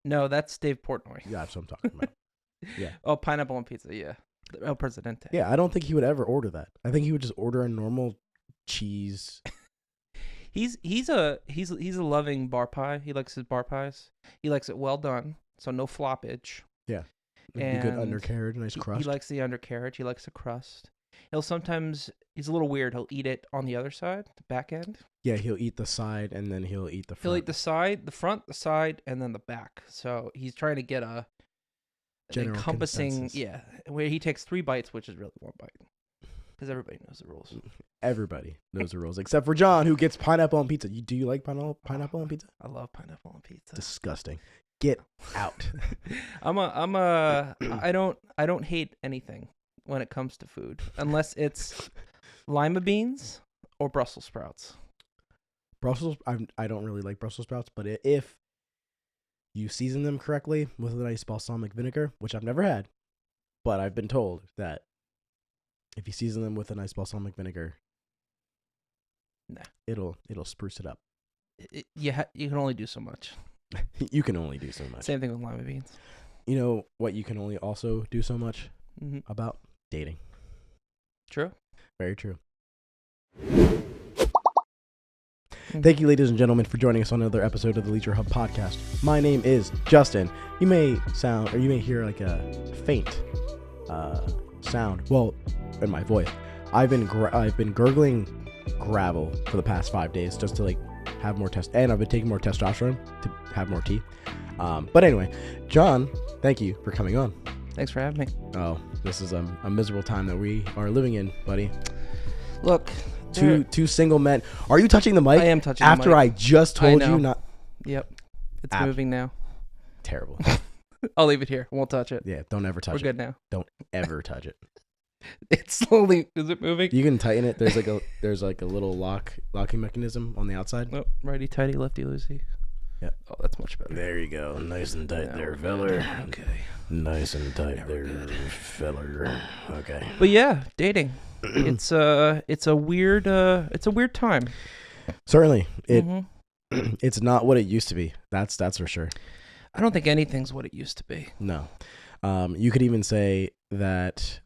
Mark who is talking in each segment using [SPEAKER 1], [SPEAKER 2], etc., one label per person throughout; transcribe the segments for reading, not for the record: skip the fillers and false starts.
[SPEAKER 1] No, that's Dave Portnoy.
[SPEAKER 2] Yeah, that's what I'm talking about. Yeah.
[SPEAKER 1] Oh, pineapple on pizza. Yeah. El Presidente.
[SPEAKER 2] Yeah, I don't think he would ever order that. I think he would just order a normal cheese.
[SPEAKER 1] He's a loving bar pie. He likes his bar pies. He likes it well done, so no floppage.
[SPEAKER 2] Yeah.
[SPEAKER 1] And
[SPEAKER 2] a good undercarriage, nice crust.
[SPEAKER 1] He likes the undercarriage. He likes the crust. He's a little weird. He'll eat it on the other side, the back end.
[SPEAKER 2] Yeah, he'll eat the side and then he'll eat the front.
[SPEAKER 1] He'll eat the side, the front, the side, and then the back. So he's trying to get an encompassing,
[SPEAKER 2] consensus.
[SPEAKER 1] where he takes 3 bites, which is really 1 bite. Because everybody knows the rules.
[SPEAKER 2] Everybody knows the rules, except for John, who gets pineapple on pizza. Do you like pineapple on pizza?
[SPEAKER 1] I love pineapple on pizza.
[SPEAKER 2] Disgusting. Get out.
[SPEAKER 1] I don't hate anything when it comes to food, unless it's lima beans or Brussels sprouts.
[SPEAKER 2] I don't really like Brussels sprouts, but if you season them correctly with a nice balsamic vinegar, which I've never had, but I've been told that if you season them with a nice balsamic vinegar, it'll spruce it up.
[SPEAKER 1] You can only do so much.
[SPEAKER 2] You can only do so much.
[SPEAKER 1] Same thing with lima beans.
[SPEAKER 2] You know what you can only also do so much about? Dating.
[SPEAKER 1] True.
[SPEAKER 2] Very true. Thank you, ladies and gentlemen, for joining us on another episode of the Leisure Hub podcast. My name is Justin. You may hear like a faint sound. Well, in my voice, I've been gurgling gravel for the past 5 days just to like have more and I've been taking more testosterone to have more tea. But anyway, John, thank you for coming on.
[SPEAKER 1] Thanks for having me.
[SPEAKER 2] Oh, this is a miserable time that we are living in, buddy.
[SPEAKER 1] Look,
[SPEAKER 2] two single men. Are you touching the mic?
[SPEAKER 1] I am touching
[SPEAKER 2] after
[SPEAKER 1] the mic.
[SPEAKER 2] I just told you not.
[SPEAKER 1] Yep, it's moving now.
[SPEAKER 2] Terrible.
[SPEAKER 1] I'll leave it here. Won't touch it.
[SPEAKER 2] Yeah, don't ever touch it.
[SPEAKER 1] We're good now.
[SPEAKER 2] Don't ever touch it.
[SPEAKER 1] It's slowly. Is it moving?
[SPEAKER 2] You can tighten it. There's like a little locking mechanism on the outside.
[SPEAKER 1] Oh, righty tighty, lefty loosey.
[SPEAKER 2] Yeah.
[SPEAKER 1] Oh, that's much better.
[SPEAKER 2] There you go. Nice and tight there, feller.
[SPEAKER 1] Okay.
[SPEAKER 2] Nice and tight there, feller. Okay.
[SPEAKER 1] But yeah, dating. It's a weird time.
[SPEAKER 2] Certainly, it's not what it used to be. That's for sure.
[SPEAKER 1] I don't think anything's what it used to be.
[SPEAKER 2] No. You could even say that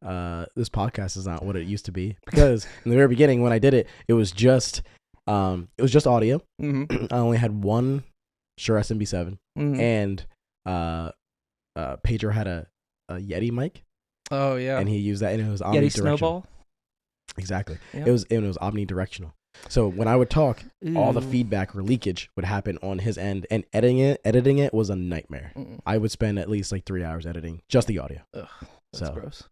[SPEAKER 2] this podcast is not what it used to be, because in the very beginning when I did it, it was just audio. I only had one Shure SMB7 and Pedro had a Yeti mic.
[SPEAKER 1] Oh yeah.
[SPEAKER 2] And he used that, and it was omnidirectional.
[SPEAKER 1] Yeti Snowball.
[SPEAKER 2] Exactly.
[SPEAKER 1] Yep.
[SPEAKER 2] It was omnidirectional. So when I would talk, all the feedback or leakage would happen on his end, and editing it was a nightmare. I would spend at least like 3 hours editing just the audio.
[SPEAKER 1] Ugh, that's gross.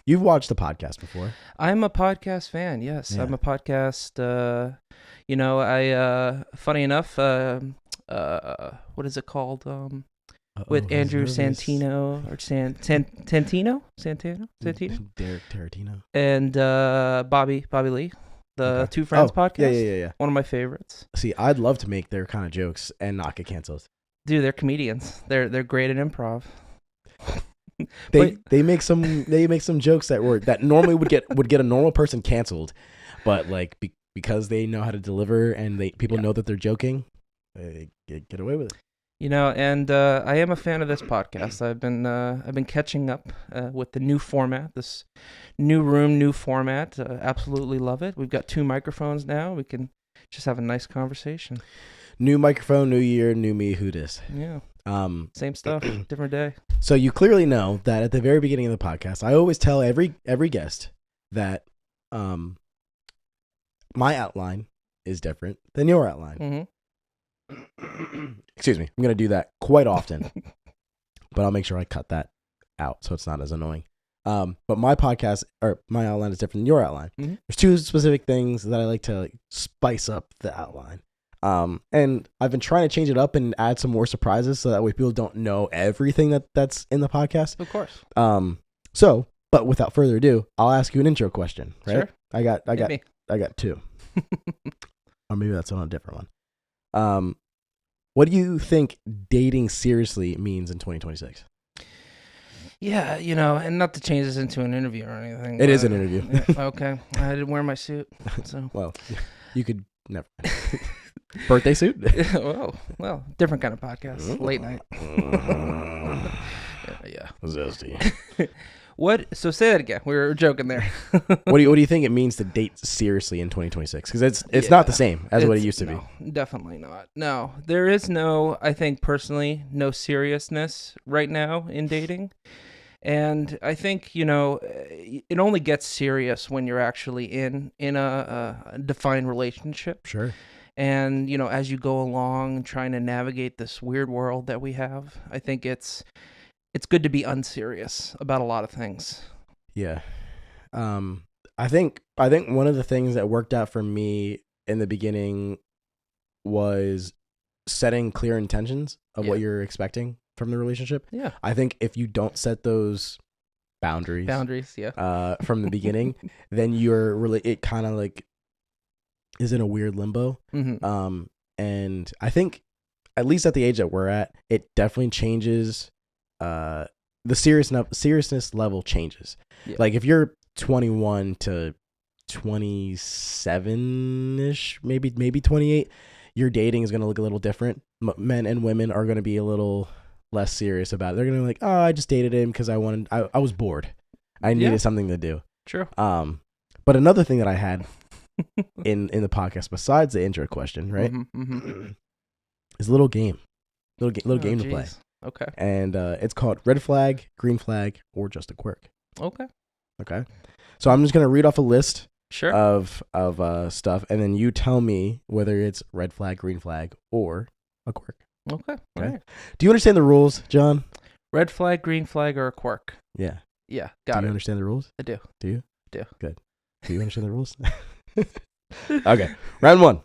[SPEAKER 2] You've watched the podcast before.
[SPEAKER 1] I'm a podcast fan. Yes, yeah. I'm a podcast. Funny enough, what is it called? With Andrew Santino or Santino,
[SPEAKER 2] Derek Tarantino,
[SPEAKER 1] and Bobby Lee. The Two Friends podcast.
[SPEAKER 2] Yeah.
[SPEAKER 1] One of my favorites.
[SPEAKER 2] See, I'd love to make their kind of jokes and not get canceled.
[SPEAKER 1] Dude, they're comedians. They're great at improv.
[SPEAKER 2] They make some jokes that normally would get a normal person canceled, but like because they know how to deliver and people know that they're joking, they get away with it.
[SPEAKER 1] And I am a fan of this podcast. I've been catching up with the new format, this new room, new format. Absolutely love it. We've got 2 microphones now. We can just have a nice conversation.
[SPEAKER 2] New microphone, new year, new me. Who dis?
[SPEAKER 1] Yeah. Same stuff, different day.
[SPEAKER 2] So you clearly know that at the very beginning of the podcast, I always tell every guest that my outline is different than your outline. Excuse me. I'm going to do that quite often, but I'll make sure I cut that out so it's not as annoying. But my podcast or my outline is different than your outline. There's 2 specific things that I like to spice up the outline. And I've been trying to change it up and add some more surprises so that way people don't know everything that's in the podcast.
[SPEAKER 1] Of course.
[SPEAKER 2] But without further ado, I'll ask you an intro question, right?
[SPEAKER 1] Sure.
[SPEAKER 2] I got 2. Or maybe that's on a different one. What do you think dating seriously means in 2026?
[SPEAKER 1] Yeah, and not to change this into an interview or anything.
[SPEAKER 2] It is an interview.
[SPEAKER 1] Yeah, okay. I didn't wear my suit, so.
[SPEAKER 2] Well, you could never. Birthday suit?
[SPEAKER 1] well, different kind of podcast. Late night. Yeah.
[SPEAKER 2] Zesty.
[SPEAKER 1] What? So say that again. We were joking there.
[SPEAKER 2] What do you think it means to date seriously in 2026? Because it's not the same as what it used to be.
[SPEAKER 1] Definitely not. No, there is no. I think personally, no seriousness right now in dating, and I think it only gets serious when you're actually in a defined relationship.
[SPEAKER 2] Sure.
[SPEAKER 1] And as you go along, trying to navigate this weird world that we have, I think it's good to be unserious about a lot of things.
[SPEAKER 2] Yeah. I think one of the things that worked out for me in the beginning was setting clear intentions of what you're expecting from the relationship.
[SPEAKER 1] Yeah.
[SPEAKER 2] I think if you don't set those boundaries, from the beginning, then it kind of like is in a weird limbo.
[SPEAKER 1] Mm-hmm.
[SPEAKER 2] And I think at least at the age that we're at, it definitely changes. The seriousness level changes. Yeah. Like if you're 21 to 27-ish, maybe 28, your dating is going to look a little different. Men and women are going to be a little less serious about it. They're going to be like, oh, I just dated him because I was bored. I needed something to do.
[SPEAKER 1] True.
[SPEAKER 2] But another thing that I had in the podcast, besides the intro question, right, is a little game. Little game to play.
[SPEAKER 1] Okay.
[SPEAKER 2] And it's called Red Flag, Green Flag, or Just a Quirk.
[SPEAKER 1] Okay.
[SPEAKER 2] So I'm just going to read off a list
[SPEAKER 1] Sure.
[SPEAKER 2] of stuff, and then you tell me whether it's red flag, green flag, or a quirk.
[SPEAKER 1] Okay. All right.
[SPEAKER 2] Do you understand the rules, John?
[SPEAKER 1] Red flag, green flag, or a quirk?
[SPEAKER 2] Yeah.
[SPEAKER 1] Yeah,
[SPEAKER 2] Do
[SPEAKER 1] got
[SPEAKER 2] you
[SPEAKER 1] it.
[SPEAKER 2] understand the rules?
[SPEAKER 1] I do.
[SPEAKER 2] Do you?
[SPEAKER 1] Do.
[SPEAKER 2] Good. Do you understand the rules? Okay. Round 1.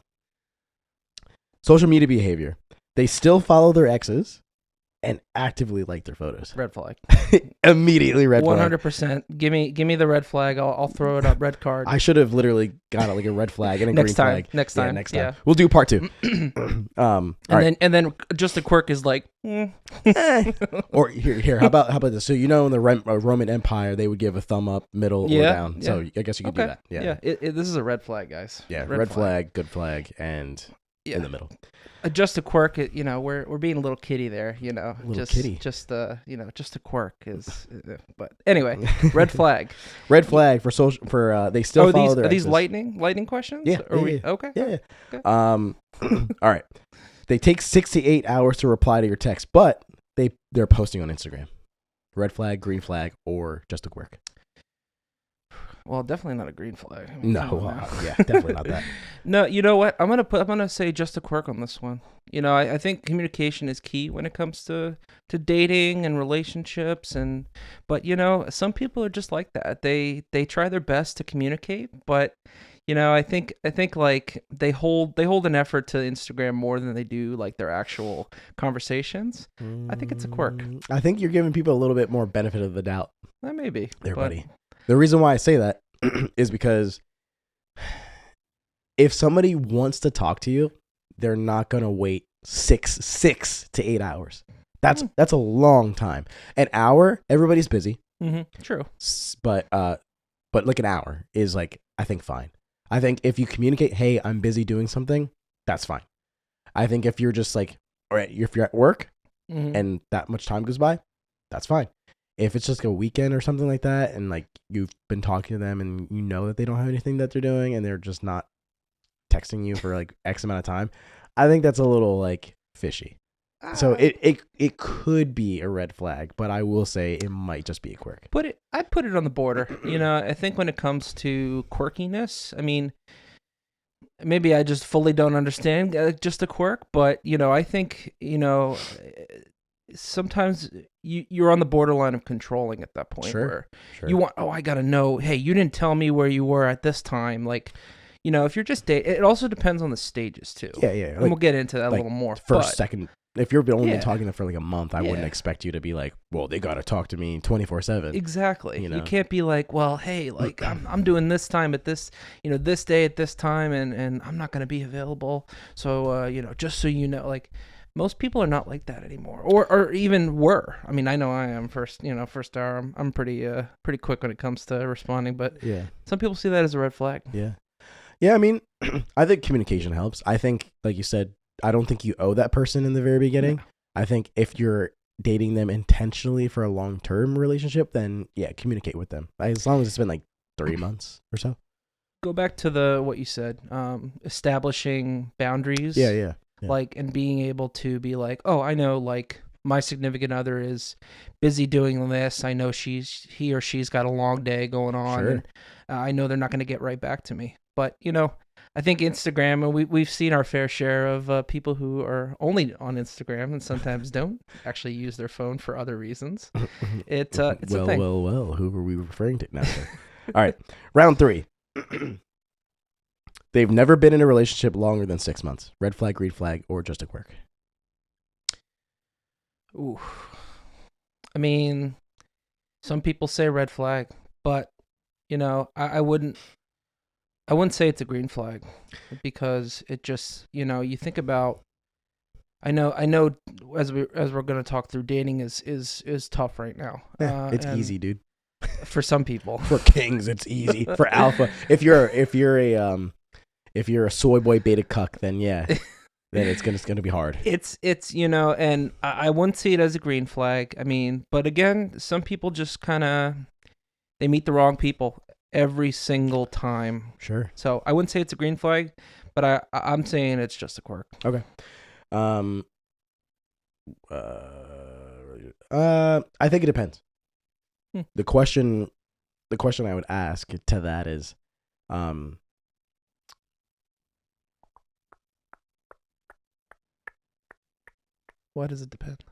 [SPEAKER 2] Social media behavior. They still follow their exes and actively like their photos.
[SPEAKER 1] Red flag.
[SPEAKER 2] Immediately red flag.
[SPEAKER 1] 100%. Give me the red flag. I'll throw it up. Red card.
[SPEAKER 2] I should have literally got like a red flag and a green flag.
[SPEAKER 1] Next time.
[SPEAKER 2] Next time. We'll do part 2.
[SPEAKER 1] And then just a quirk is like.
[SPEAKER 2] Or here. How about this? So in the Roman Empire, they would give a thumb up, middle, or down. So I guess you could do that. Yeah.
[SPEAKER 1] This is a red flag, guys.
[SPEAKER 2] Yeah. Red flag, good flag, and in the middle.
[SPEAKER 1] Just a quirk, we're being a little kiddie there,
[SPEAKER 2] kitty.
[SPEAKER 1] Just a quirk is, but anyway, red flag.
[SPEAKER 2] Red flag for social for they still follow their
[SPEAKER 1] exes.
[SPEAKER 2] Are these
[SPEAKER 1] lightning questions?
[SPEAKER 2] Yeah.
[SPEAKER 1] Okay.
[SPEAKER 2] Yeah.
[SPEAKER 1] Okay.
[SPEAKER 2] All right. They take 6 to 8 hours to reply to your text, but they're posting on Instagram. Red flag, green flag, or just a quirk.
[SPEAKER 1] Well, definitely not a green flag.
[SPEAKER 2] Definitely not that.
[SPEAKER 1] No, you know what? I'm gonna say just a quirk on this one. I think communication is key when it comes to dating and relationships, but some people are just like that. They try their best to communicate, but I think like they hold an effort to Instagram more than they do like their actual conversations. I think it's a quirk.
[SPEAKER 2] I think you're giving people a little bit more benefit of the doubt.
[SPEAKER 1] Maybe.
[SPEAKER 2] Buddy. The reason why I say that is because if somebody wants to talk to you, they're not going to wait 6 to 8 hours. That's a long time. An hour, everybody's busy.
[SPEAKER 1] Mm-hmm. True.
[SPEAKER 2] But like an hour is like, I think fine. I think if you communicate, hey, I'm busy doing something, that's fine. I think if you're just like, all right, if you're at work and that much time goes by, that's fine. If it's just a weekend or something like that, and like you've been talking to them and you know that they don't have anything that they're doing and they're just not texting you for like X amount of time, I think that's a little like fishy. So it could be a red flag, but I will say it might just be a quirk.
[SPEAKER 1] I'd put it on the border. I think when it comes to quirkiness, I mean, maybe I just fully don't understand just a quirk, but I think sometimes you're on the borderline of controlling at that point.
[SPEAKER 2] Sure.
[SPEAKER 1] You want, I gotta know, hey, you didn't tell me where you were at this time. Like, if you're just dating, it also depends on the stages too.
[SPEAKER 2] Yeah.
[SPEAKER 1] And we'll get into that a little more.
[SPEAKER 2] Second. If you've only been talking to them for like a month, I wouldn't expect you to be like, well, they got to talk to me 24/7.
[SPEAKER 1] Exactly. You can't be like, well, hey, like I'm doing this time at this, this day at this time, and I'm not going to be available. So, just so you know, like most people are not like that anymore, or even were. I mean, I know I am first hour. I'm pretty quick when it comes to responding, but some people see that as a red flag.
[SPEAKER 2] Yeah. Yeah, I mean, I think communication helps. I think, like you said, I don't think you owe that person in the very beginning.
[SPEAKER 1] No.
[SPEAKER 2] I think if you're dating them intentionally for a long-term relationship, then yeah, communicate with them. As long as it's been like 3 months or so.
[SPEAKER 1] Go back to what you said, establishing boundaries.
[SPEAKER 2] Yeah.
[SPEAKER 1] Like, and being able to be like, oh, I know, like, my significant other is busy doing this. I know he or she's got a long day going on.
[SPEAKER 2] Sure.
[SPEAKER 1] And I know they're not going to get right back to me. But, I think Instagram, and we've seen our fair share of people who are only on Instagram and sometimes don't actually use their phone for other reasons. It's a thing.
[SPEAKER 2] Well, who are we referring to now? All right, round 3. They've never been in a relationship longer than 6 months. Red flag, green flag, or just a quirk?
[SPEAKER 1] Ooh. I mean, some people say red flag, but I wouldn't say it's a green flag, because it just, you think about, I know as we're going to talk through, dating is tough right now.
[SPEAKER 2] It's easy, dude.
[SPEAKER 1] For some people.
[SPEAKER 2] For kings, it's easy. For alpha, if you're a soy boy beta cuck, then yeah. Then it's gonna be hard.
[SPEAKER 1] It's and I wouldn't see it as a green flag. I mean, but again, some people just kind of, they meet the wrong people every single time.
[SPEAKER 2] Sure.
[SPEAKER 1] So I wouldn't say it's a green flag, but I'm saying it's just a quirk.
[SPEAKER 2] Okay. I think it depends. The question I would ask to that is,
[SPEAKER 1] why does it depend?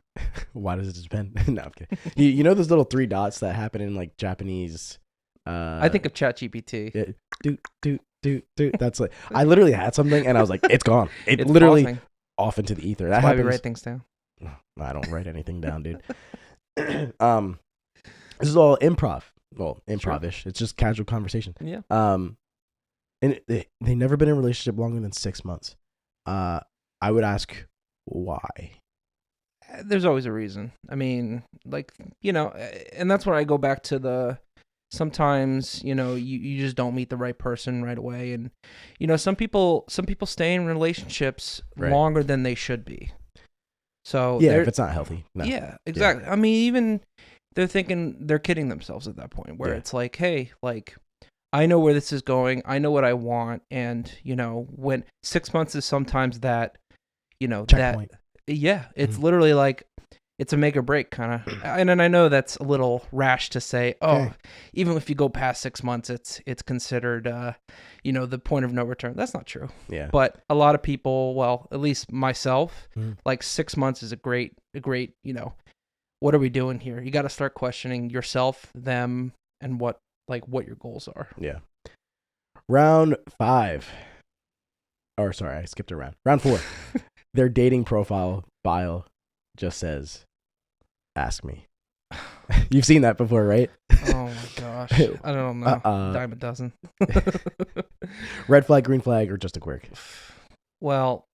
[SPEAKER 2] Why does it depend? No, I'm kidding. You know those little 3 dots that happen in like Japanese?
[SPEAKER 1] I think of ChatGPT.
[SPEAKER 2] Do. That's like, I literally had something and I was like, it's gone. It's literally pausing off into the ether.
[SPEAKER 1] That's why we write things down.
[SPEAKER 2] I don't write anything down, dude. This is all improv. Well, improv-ish. Sure. It's just casual conversation.
[SPEAKER 1] Yeah.
[SPEAKER 2] And they never been in a relationship longer than 6 months. I would ask why.
[SPEAKER 1] There's always a reason. I mean, like, and that's where I go back to sometimes, you just don't meet the right person right away. And, some people stay in relationships longer than they should be. So
[SPEAKER 2] yeah, if it's not healthy. No.
[SPEAKER 1] Yeah, exactly. Yeah. I mean, even they're thinking, they're kidding themselves at that point where it's like, hey, like, I know where this is going. I know what I want. And, when 6 months is sometimes that,
[SPEAKER 2] checkpoint.
[SPEAKER 1] Yeah, it's literally like, it's a make or break kind of. And then I know that's a little rash to say, even if you go past 6 months, it's considered, the point of no return. That's not true.
[SPEAKER 2] Yeah.
[SPEAKER 1] But a lot of people, well, at least myself, like 6 months is a great, what are we doing here? You got to start questioning yourself, them, and what your goals are.
[SPEAKER 2] Yeah. Round 5. Or sorry, I skipped a round. Round 4. Their dating profile bio just says, ask me. You've seen that before, right?
[SPEAKER 1] Oh my gosh. I don't know. Dime a dozen.
[SPEAKER 2] Red flag, green flag, or just a quirk?
[SPEAKER 1] Well,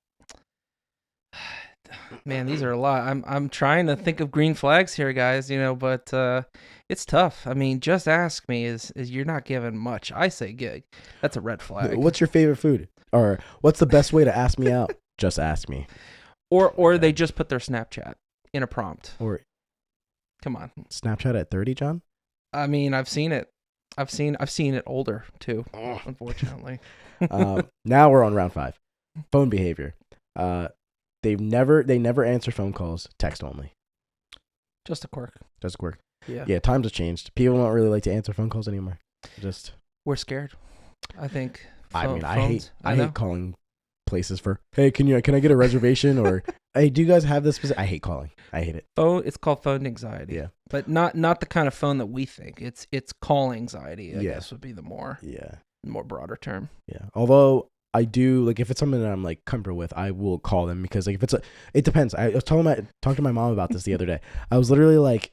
[SPEAKER 1] man, these are a lot. I'm trying to think of green flags here, guys, but it's tough. I mean, just ask me is you're not giving much. I say gig. That's a red flag.
[SPEAKER 2] What's your favorite food? Or what's the best way to ask me out? Just ask me.
[SPEAKER 1] Or they just put their Snapchat in a prompt. Or come on.
[SPEAKER 2] Snapchat at 30, John?
[SPEAKER 1] I mean, I've seen it. I've seen it older too, unfortunately.
[SPEAKER 2] Now we're on round 5. Phone behavior. They never answer phone calls, text only.
[SPEAKER 1] Just a quirk.
[SPEAKER 2] Yeah, times have changed. People don't really like to answer phone calls anymore.
[SPEAKER 1] We're scared. I think.
[SPEAKER 2] I hate calling places for, hey, can I get a reservation, or hey, do you guys have this specific? I hate calling. I hate it.
[SPEAKER 1] It's called phone anxiety.
[SPEAKER 2] Yeah.
[SPEAKER 1] But not the kind of phone that we think. It's call anxiety, I guess would be the more broader term.
[SPEAKER 2] Yeah. Although I do, like, if it's something that I'm like comfortable with, I will call them, because like if it depends. I was talking to my mom about this the other day. I was literally like,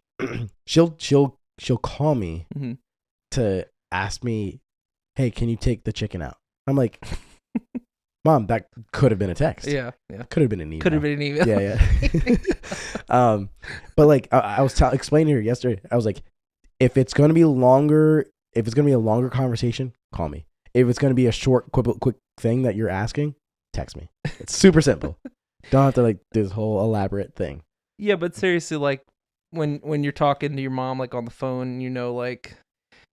[SPEAKER 2] she'll call me to ask me, hey, can you take the chicken out? I'm like, Mom, that could have been a text.
[SPEAKER 1] Yeah.
[SPEAKER 2] Could have been an email. Yeah. But like I was explaining to her yesterday, I was like, if it's gonna be a longer conversation, call me. if it's going to be a short, quick thing that you're asking, text me. It's super simple. Don't have to like do this whole elaborate thing.
[SPEAKER 1] Yeah, but seriously, like when you're talking to your mom like on the phone, like,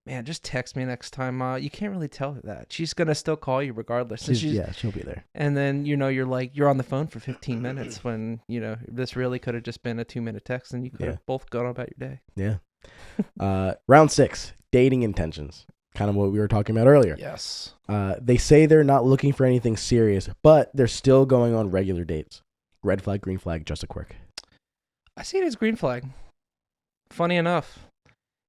[SPEAKER 1] man, just text me next time. You can't really tell her that. She's gonna still call you regardless.
[SPEAKER 2] She'll be there.
[SPEAKER 1] And then you're on the phone for 15 minutes when this really could have just been a 2-minute text, and you could have both gone about your day.
[SPEAKER 2] Yeah. Round 6, dating intentions. Kind of what we were talking about earlier.
[SPEAKER 1] Yes.
[SPEAKER 2] They say they're not looking for anything serious, but they're still going on regular dates. Red flag, green flag, just a quirk.
[SPEAKER 1] I see it as green flag. Funny enough.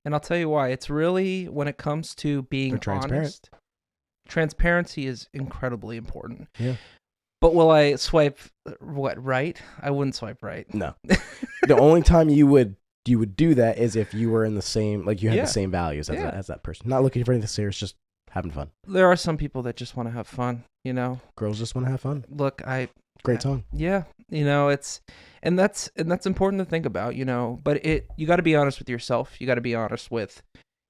[SPEAKER 1] And I'll tell you why. It's really, when it comes to being honest, transparency is incredibly important.
[SPEAKER 2] Yeah.
[SPEAKER 1] But will I swipe right? I wouldn't swipe right.
[SPEAKER 2] No. The only time you would do that is if you were in the same, like you had the same values as that person. Not looking for anything serious, just having fun.
[SPEAKER 1] There are some people that just want to have fun,
[SPEAKER 2] Girls just want to have fun.
[SPEAKER 1] Look,
[SPEAKER 2] Great song.
[SPEAKER 1] Yeah, it's and that's important to think about, but you got to be honest with yourself. You got to be honest with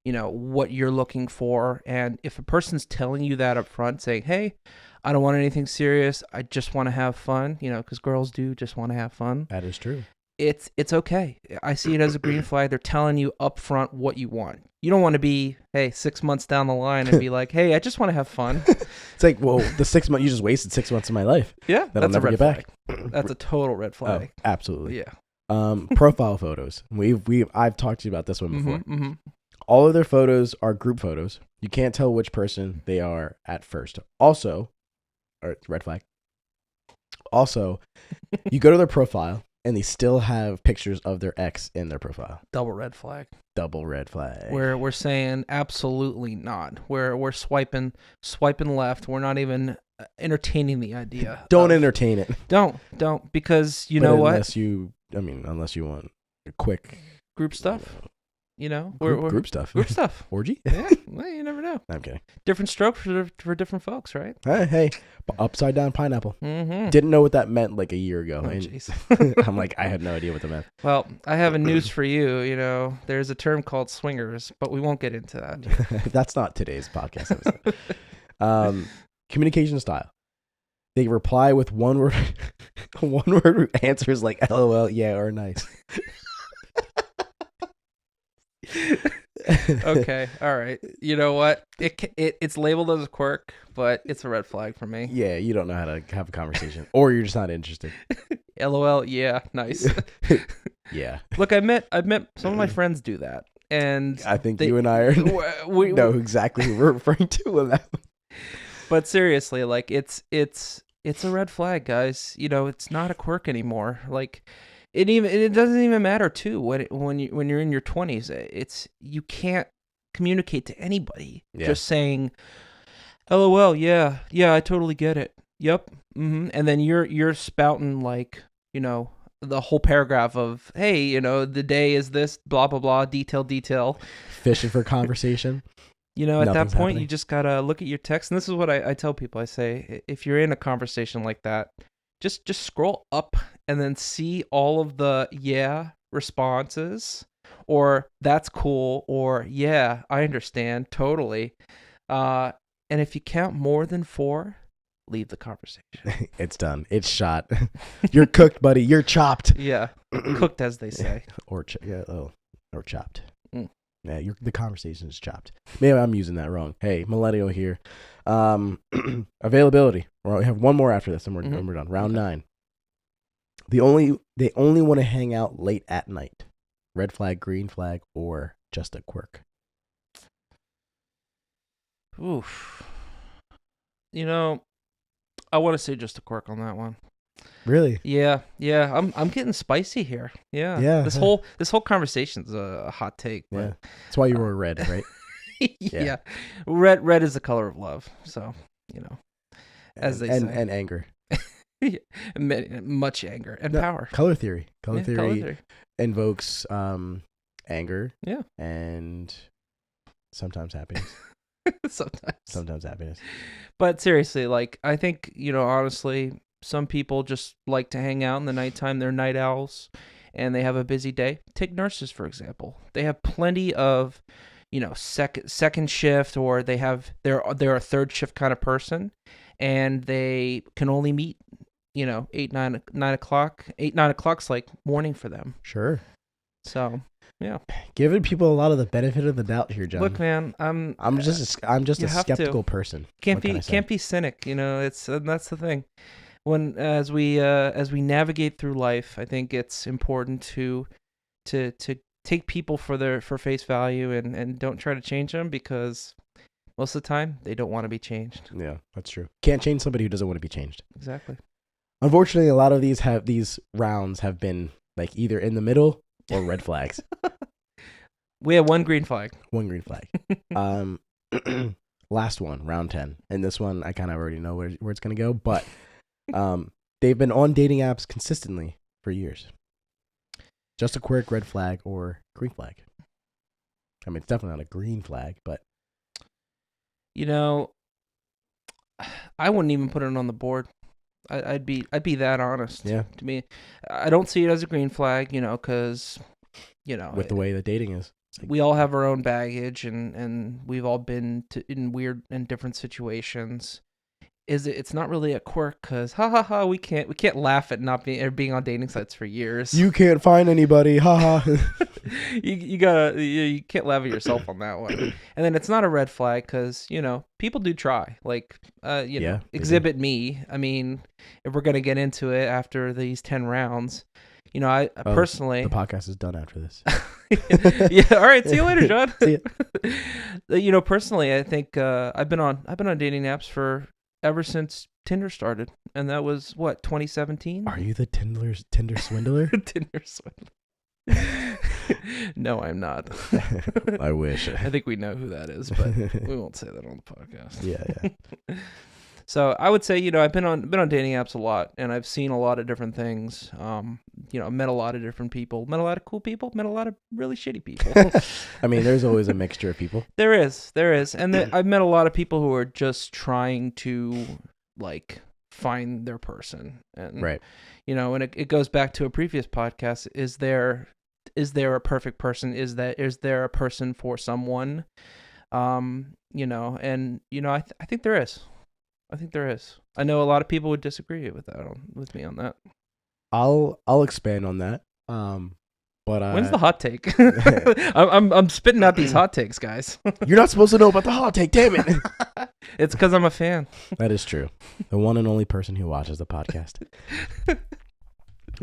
[SPEAKER 1] what you're looking for, and if a person's telling you that up front, saying, "Hey, I don't want anything serious. I just want to have fun," because girls do just want to have fun.
[SPEAKER 2] That is true.
[SPEAKER 1] It's okay. I see it as a green flag. They're telling you up front what you want. You don't want to be, 6 months down the line and be like, "Hey, I just want to have fun."
[SPEAKER 2] It's like, well, the 6 months, you just wasted 6 months of my life.
[SPEAKER 1] Yeah,
[SPEAKER 2] that I'll never get back.
[SPEAKER 1] That's a total red flag.
[SPEAKER 2] Oh, absolutely.
[SPEAKER 1] Yeah.
[SPEAKER 2] Profile photos. I've talked to you about this one before.
[SPEAKER 1] Mm-hmm.
[SPEAKER 2] All of their photos are group photos. You can't tell which person they are at first. Also, or red flag. Also, you go to their profile and they still have pictures of their ex in their profile.
[SPEAKER 1] Double red flag.
[SPEAKER 2] Double red flag.
[SPEAKER 1] Where we're saying absolutely not. We're swiping left. We're not even entertaining the idea.
[SPEAKER 2] Don't entertain it.
[SPEAKER 1] Don't because know what?
[SPEAKER 2] Unless you want a quick
[SPEAKER 1] group stuff.
[SPEAKER 2] Group stuff.
[SPEAKER 1] Group stuff.
[SPEAKER 2] Orgy?
[SPEAKER 1] Yeah, well, you never know.
[SPEAKER 2] I'm kidding.
[SPEAKER 1] Different strokes for different folks, right?
[SPEAKER 2] Hey, upside down pineapple.
[SPEAKER 1] Mm-hmm.
[SPEAKER 2] Didn't know what that meant like a year ago.
[SPEAKER 1] Oh, jeez.
[SPEAKER 2] I'm like, I had no idea what that meant.
[SPEAKER 1] Well, I have a news for you. There's a term called swingers, but we won't get into that.
[SPEAKER 2] That's not today's podcast episode. Communication style. They reply with one word. One word answers like LOL, yeah, or nice.
[SPEAKER 1] Okay, all right. You know what? It's labeled as a quirk, but it's a red flag for me.
[SPEAKER 2] Yeah, you don't know how to have a conversation, or you're just not interested.
[SPEAKER 1] LOL, yeah, nice.
[SPEAKER 2] Yeah.
[SPEAKER 1] Look, I met some of my friends do that, and
[SPEAKER 2] I think you and I we know exactly who we're referring to with that.
[SPEAKER 1] But seriously, like it's a red flag, guys. It's not a quirk anymore. Like. It doesn't even matter too when you're in your 20s. You can't communicate to anybody just saying, "LOL, yeah, I totally get it. Yep, and then you're spouting like the whole paragraph of, "Hey, the day is this, blah blah blah, detail."
[SPEAKER 2] Fishing for conversation.
[SPEAKER 1] At that point, you just gotta look at your text, and this is what I tell people. I say, if you're in a conversation like that, just scroll up and then see all of the responses, or that's cool, or yeah, I understand, totally. And if you count more than 4, leave the conversation.
[SPEAKER 2] It's done. It's shot. You're cooked, buddy. You're chopped.
[SPEAKER 1] Yeah, cooked, as they say.
[SPEAKER 2] or chopped. Yeah, the conversation is chopped. Maybe I'm using that wrong. Hey, millennial here. Availability. We have one more after this, and we're done. Round 9. They only want to hang out late at night. Red flag, green flag, or just a quirk.
[SPEAKER 1] Oof. I want to say just a quirk on that one.
[SPEAKER 2] Really?
[SPEAKER 1] Yeah. I'm getting spicy here. Yeah. This whole conversation's a hot take. But,
[SPEAKER 2] yeah. That's why you were red, right?
[SPEAKER 1] Yeah. Red is the color of love. So, as they say.
[SPEAKER 2] And anger.
[SPEAKER 1] Much anger and power.
[SPEAKER 2] Color theory. Color theory invokes anger.
[SPEAKER 1] Yeah.
[SPEAKER 2] And sometimes happiness. Sometimes happiness.
[SPEAKER 1] But seriously, like, I think, honestly, some people just like to hang out in the nighttime. They're night owls and they have a busy day. Take nurses, for example. They have plenty of, second shift, or they're a third shift kind of person, and they can only meet 9 o'clock. 9 o'clock's like morning for them.
[SPEAKER 2] Sure.
[SPEAKER 1] So yeah,
[SPEAKER 2] giving people a lot of the benefit of the doubt here, John.
[SPEAKER 1] look, man, I'm
[SPEAKER 2] just a skeptical person.
[SPEAKER 1] Can't be cynic. It's that's the thing. When as we navigate through life, I think it's important to take people for face value, and don't try to change them, because most of the time they don't want to be changed.
[SPEAKER 2] Yeah, that's true. Can't change somebody who doesn't want to be changed.
[SPEAKER 1] Exactly.
[SPEAKER 2] Unfortunately, a lot of these rounds have been like either in the middle or red flags.
[SPEAKER 1] We have one green flag.
[SPEAKER 2] One green flag. Last one, round 10. And this one, I kind of already know where it's going to go. But they've been on dating apps consistently for years. Just a quick red flag or green flag. I mean, it's definitely not a green flag, but...
[SPEAKER 1] I wouldn't even put it on the board. I'd be that honest.
[SPEAKER 2] Yeah.
[SPEAKER 1] To me, I don't see it as a green flag, because,
[SPEAKER 2] with the way the dating is.
[SPEAKER 1] We all have our own baggage, and we've all been in weird and different situations. It's not really a quirk, because we can't laugh at not being on dating sites for years.
[SPEAKER 2] You can't find anybody,
[SPEAKER 1] you can't laugh at yourself on that one. And then it's not a red flag, because people do try. Like Exhibit Me. I mean, if we're gonna get into it after these 10 rounds, I personally,
[SPEAKER 2] the podcast is done after this.
[SPEAKER 1] Yeah. All right. See you later, John.
[SPEAKER 2] See ya.
[SPEAKER 1] Personally, I think I've been on dating apps for ever since Tinder started, and that was what, 2017.
[SPEAKER 2] Are you the Tinder swindler?
[SPEAKER 1] Tinder swindler. No, I'm not.
[SPEAKER 2] I wish.
[SPEAKER 1] I think we know who that is, but we won't say that on the podcast.
[SPEAKER 2] Yeah.
[SPEAKER 1] So I would say, I've been on dating apps a lot, and I've seen a lot of different things. Met a lot of different people, met a lot of cool people, met a lot of really shitty people.
[SPEAKER 2] I mean, there's always a mixture of people.
[SPEAKER 1] There is, and I've met a lot of people who are just trying to find their person, and
[SPEAKER 2] right.
[SPEAKER 1] And it goes back to a previous podcast. Is there a perfect person? Is there a person for someone? I think there is. I think there is. I know a lot of people would disagree with me on that.
[SPEAKER 2] I'll expand on that. But
[SPEAKER 1] when's the hot take? I'm spitting out these hot takes, guys.
[SPEAKER 2] You're not supposed to know about the hot take, damn it.
[SPEAKER 1] It's because I'm a fan.
[SPEAKER 2] That is true. The one and only person who watches the podcast.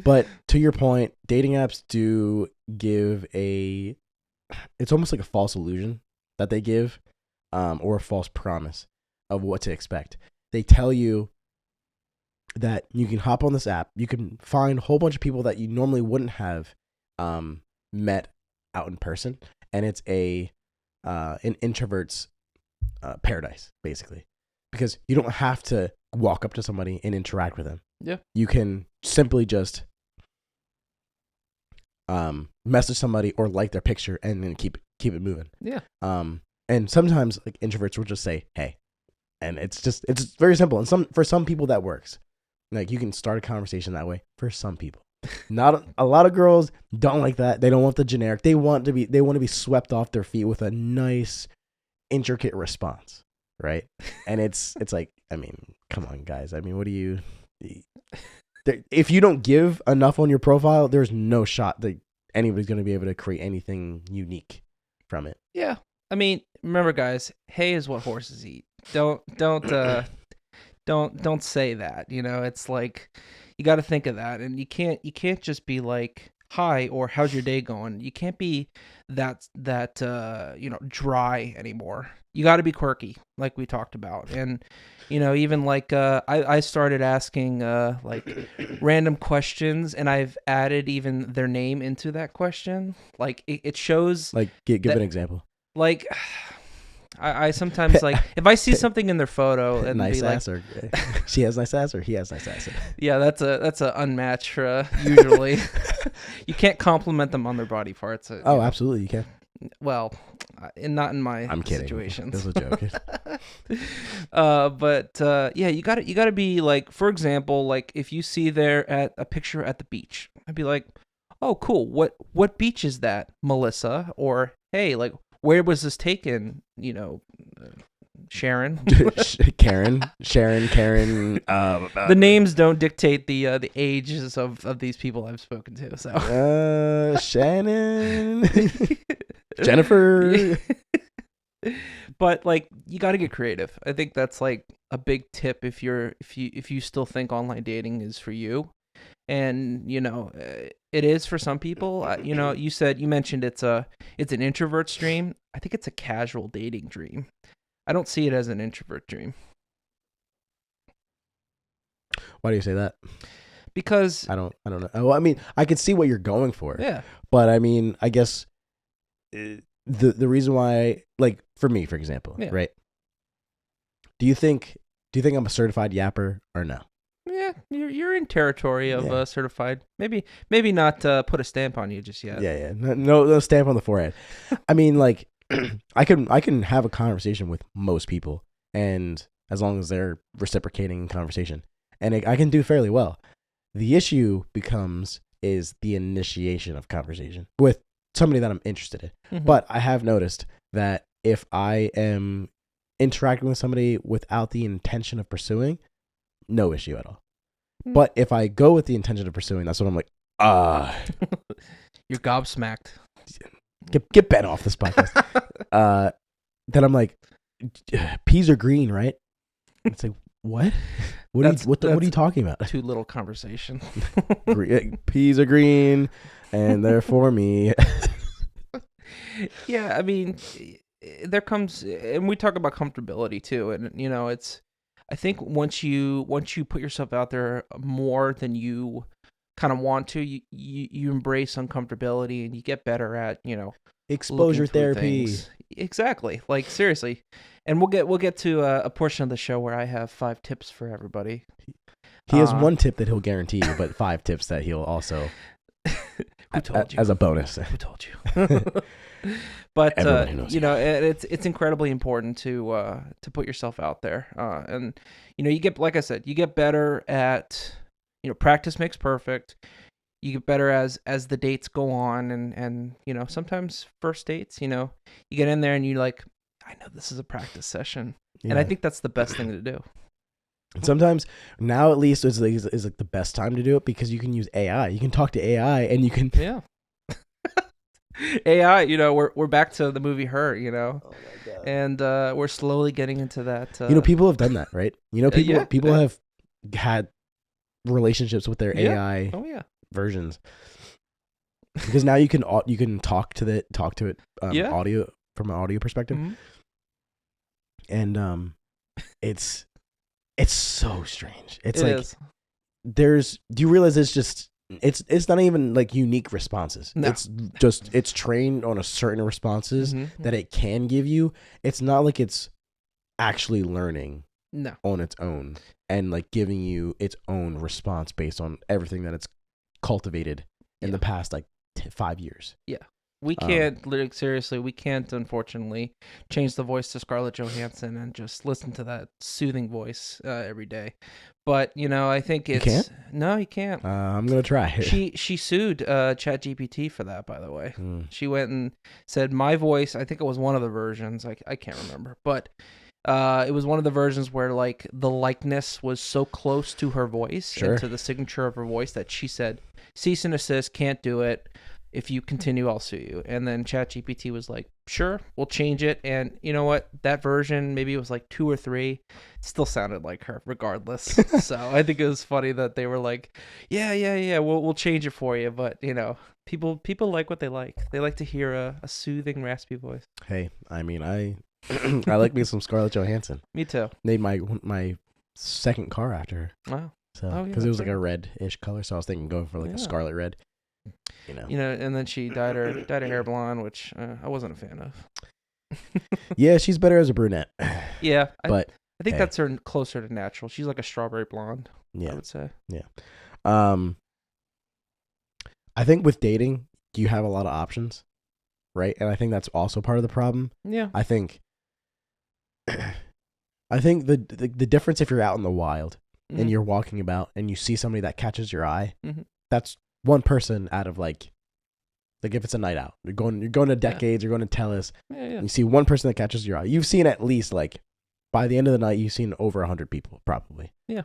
[SPEAKER 2] But to your point, dating apps do give it's almost like a false illusion that they give, or a false promise of what to expect. They tell you that you can hop on this app, you can find a whole bunch of people that you normally wouldn't have met out in person, and it's an introvert's paradise, basically, because you don't have to walk up to somebody and interact with them.
[SPEAKER 1] Yeah, you
[SPEAKER 2] can simply just message somebody or like their picture and then keep it moving.
[SPEAKER 1] Yeah.
[SPEAKER 2] And sometimes introverts will just say, "Hey," and it's very simple. And for some people that works. You can start a conversation that way. For some people, not a lot of girls don't like that. They don't want the generic. They want to be swept off their feet with a nice, intricate response, right? And it's like, I mean, come on, guys. I mean, what do you? If you don't give enough on your profile, there's no shot that anybody's going to be able to create anything unique from it.
[SPEAKER 1] Yeah, I mean, remember, guys, hay is what horses eat. Don't say that. It's like, you got to think of that, and you can't just be like, "Hi," or "How's your day going?" You can't be that dry anymore. You got to be quirky, like we talked about, and even I started asking random questions, and I've added even their name into that question. It shows.
[SPEAKER 2] Give an example.
[SPEAKER 1] I sometimes if I see something in their photo and
[SPEAKER 2] nice
[SPEAKER 1] be
[SPEAKER 2] ass, or she has nice ass, or he has nice ass.
[SPEAKER 1] Yeah, that's a unmatch usually. You can't compliment them on their body parts.
[SPEAKER 2] Absolutely you can.
[SPEAKER 1] Well, not in my
[SPEAKER 2] I'm kidding.
[SPEAKER 1] situations.
[SPEAKER 2] This is a
[SPEAKER 1] joke. But you gotta be for example, if you see a picture at the beach, I'd be like, "Oh, cool. What beach is that, Melissa?" Or, "Hey, where was this taken? Sharon.
[SPEAKER 2] Karen, Sharon, Karen.
[SPEAKER 1] The names don't dictate the ages of these people I've spoken to. So
[SPEAKER 2] Shannon, Jennifer.
[SPEAKER 1] But like, you got to get creative. I think that's like a big tip if you still think online dating is for you. And it is for some people. You mentioned it's an introvert's dream. I think it's a casual dating dream. I don't see it as an introvert dream.
[SPEAKER 2] Why do you say that?
[SPEAKER 1] Because
[SPEAKER 2] I don't know. Well, I mean, I can see what you're going for.
[SPEAKER 1] Yeah.
[SPEAKER 2] But I mean, I guess the reason why, like for me, for example, right? Do you think I'm a certified yapper or no?
[SPEAKER 1] Yeah, you're in territory of certified. Maybe not put a stamp on you just yet.
[SPEAKER 2] Yeah. No stamp on the forehead. I mean, like, I can have a conversation with most people, and as long as they're reciprocating conversation, and I can do fairly well. The issue is the initiation of conversation with somebody that I'm interested in. Mm-hmm. But I have noticed that if I am interacting with somebody without the intention of pursuing, no issue at all. Mm. But if I go with the intention of pursuing, that's when I'm like,
[SPEAKER 1] you're gobsmacked.
[SPEAKER 2] Get Ben off this podcast. Then I'm like, peas are green, right? It's like, what? What are you talking about?
[SPEAKER 1] Too little conversation.
[SPEAKER 2] Peas are green, and they're for me.
[SPEAKER 1] Yeah, I mean, there comes, and we talk about comfortability too, and it's. I think once you put yourself out there more than you kind of want to, you embrace uncomfortability, and you get better at
[SPEAKER 2] exposure therapy.
[SPEAKER 1] Things. Exactly, like seriously. And we'll get to a portion of the show where I have 5 tips for everybody.
[SPEAKER 2] He has 1 tip that he'll guarantee you, but 5 tips that he'll also
[SPEAKER 1] Who told you?
[SPEAKER 2] As a bonus.
[SPEAKER 1] Who told you? But it's incredibly important to put yourself out there, and you get, like I said, you get better at practice makes perfect. You get better as the dates go on, and sometimes first dates, you get in there and you like, I know this is a practice session, and I think that's the best thing to do.
[SPEAKER 2] Sometimes now at least is like the best time to do it because you can use AI. You can talk to AI and you can
[SPEAKER 1] AI. We're back to the movie Her.
[SPEAKER 2] Oh my God.
[SPEAKER 1] And we're slowly getting into that.
[SPEAKER 2] People have done that, right? People have had relationships with their AI versions because now you can talk to it audio from an audio perspective. Mm-hmm. And it's so strange. Do you realize it's not even like unique responses. No. It's trained on a certain responses that it can give you. It's not like it's actually learning on its own and like giving you its own response based on everything that it's cultivated in the past like 5 years.
[SPEAKER 1] Yeah. We can't, seriously, we can't, unfortunately, change the voice to Scarlett Johansson and just listen to that soothing voice every day. But, I think it's...
[SPEAKER 2] You can't?
[SPEAKER 1] No, you can't.
[SPEAKER 2] I'm going to try.
[SPEAKER 1] She sued ChatGPT for that, by the way. She went and said, my voice, I think it was one of the versions, I can't remember, but it was one of the versions where, like, the likeness was so close to her voice and to the signature of her voice that she said, cease and desist, can't do it. If you continue, I'll sue you. And then ChatGPT was like, sure, we'll change it. And you know what? That version, maybe it was like 2 or 3, still sounded like her regardless. So I think it was funny that they were like, yeah, we'll change it for you. But, people like what they like. They like to hear a soothing, raspy voice.
[SPEAKER 2] Hey, I mean, I like me some Scarlett Johansson.
[SPEAKER 1] Me too.
[SPEAKER 2] Made my second car after her.
[SPEAKER 1] Wow.
[SPEAKER 2] So, because it was like a red-ish color. So I was thinking going for like a scarlet red.
[SPEAKER 1] And then she dyed her hair blonde, which I wasn't a fan of.
[SPEAKER 2] Yeah, she's better as a brunette.
[SPEAKER 1] Yeah,
[SPEAKER 2] but
[SPEAKER 1] I think that's her closer to natural. She's like a strawberry blonde.
[SPEAKER 2] Yeah,
[SPEAKER 1] I would say.
[SPEAKER 2] Yeah. I think with dating, you have a lot of options, right? And I think that's also part of the problem.
[SPEAKER 1] Yeah.
[SPEAKER 2] I think the difference if you're out in the wild and you're walking about and you see somebody that catches your eye, that's one person out of like Like if it's a night out, you're going to Decades, you're going to Telus.
[SPEAKER 1] Yeah.
[SPEAKER 2] You see one person that catches your eye. You've seen at least like by the end of the night, you've seen over 100 people probably.
[SPEAKER 1] Yeah.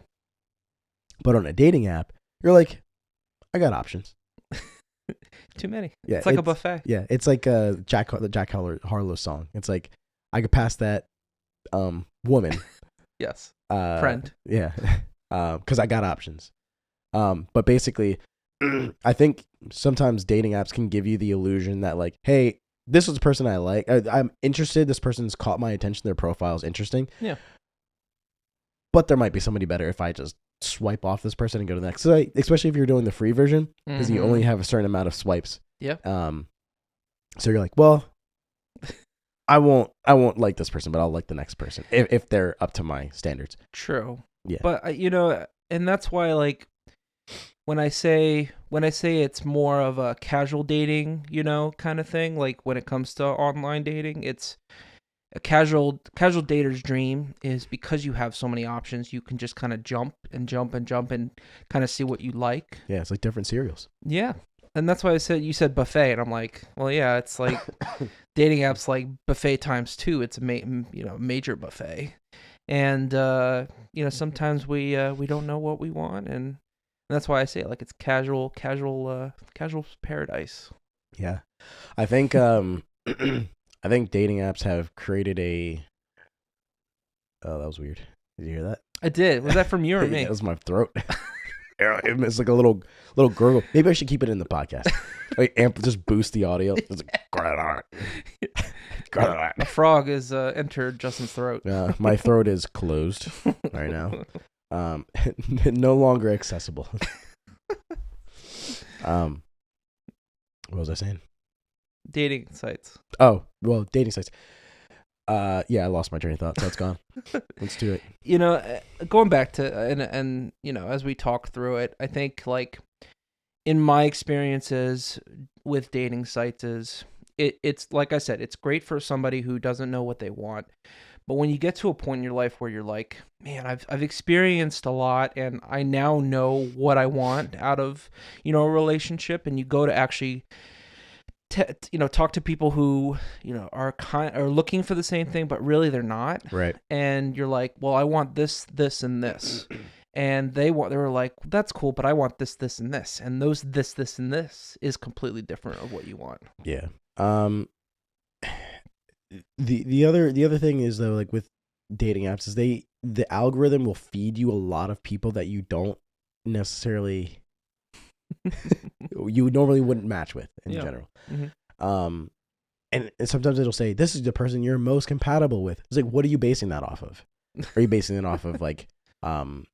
[SPEAKER 2] But on a dating app, you're like, I got options.
[SPEAKER 1] Too many.
[SPEAKER 2] Yeah,
[SPEAKER 1] it's like a buffet.
[SPEAKER 2] Yeah, it's like the Jack Harlow song. It's like I could pass that woman.
[SPEAKER 1] Yes. Friend.
[SPEAKER 2] Yeah. Because I got options. But basically, I think sometimes dating apps can give you the illusion that like, hey, this is a person I like. I'm interested. This person's caught my attention. Their profile's interesting.
[SPEAKER 1] Yeah.
[SPEAKER 2] But there might be somebody better if I just swipe off this person and go to the next. So especially if you're doing the free version, because you only have a certain amount of swipes.
[SPEAKER 1] Yeah.
[SPEAKER 2] So you're like, well, I won't like this person, but I'll like the next person if they're up to my standards.
[SPEAKER 1] True.
[SPEAKER 2] Yeah.
[SPEAKER 1] But and that's why like when I say it's more of a casual dating, kind of thing, like when it comes to online dating, it's a casual dater's dream is because you have so many options, you can just kind of jump and kind of see what you like.
[SPEAKER 2] Yeah, it's like different cereals.
[SPEAKER 1] Yeah. And that's why you said buffet, and I'm like, well, yeah, it's like dating apps like buffet times 2. It's a major buffet. And sometimes we don't know what we want, and that's why I say like it's casual paradise.
[SPEAKER 2] Yeah. I think I think dating apps have created a... Oh, that was weird. Did you hear that?
[SPEAKER 1] I did. Was that from you or me?
[SPEAKER 2] Yeah, it was my throat. It's like a little gurgle. Maybe I should keep it in the podcast. Like just boost the audio. It's like,
[SPEAKER 1] a frog is entered Justin's throat.
[SPEAKER 2] My throat is closed right now. No longer accessible. What was I saying?
[SPEAKER 1] Dating sites.
[SPEAKER 2] Oh, well, dating sites. Yeah, I lost my train of thought, so it's gone. Let's do it.
[SPEAKER 1] Going back to and as we talk through it, I think like in my experiences with dating sites is it's like I said, it's great for somebody who doesn't know what they want. But when you get to a point in your life where you're like, man, I've experienced a lot and I now know what I want out of, a relationship, and you go to actually talk to people who are looking for the same thing, but really they're not.
[SPEAKER 2] Right.
[SPEAKER 1] And you're like, well, I want this, and this, and they were like, that's cool, but I want this, and this, and those this, and this is completely different of what you want.
[SPEAKER 2] Yeah. The other thing is though, like with dating apps, is the algorithm will feed you a lot of people that you don't necessarily you normally wouldn't match with in general. Mm-hmm. And sometimes it'll say, this is the person you're most compatible with. It's like, what are you basing that off of? Are you basing it off of like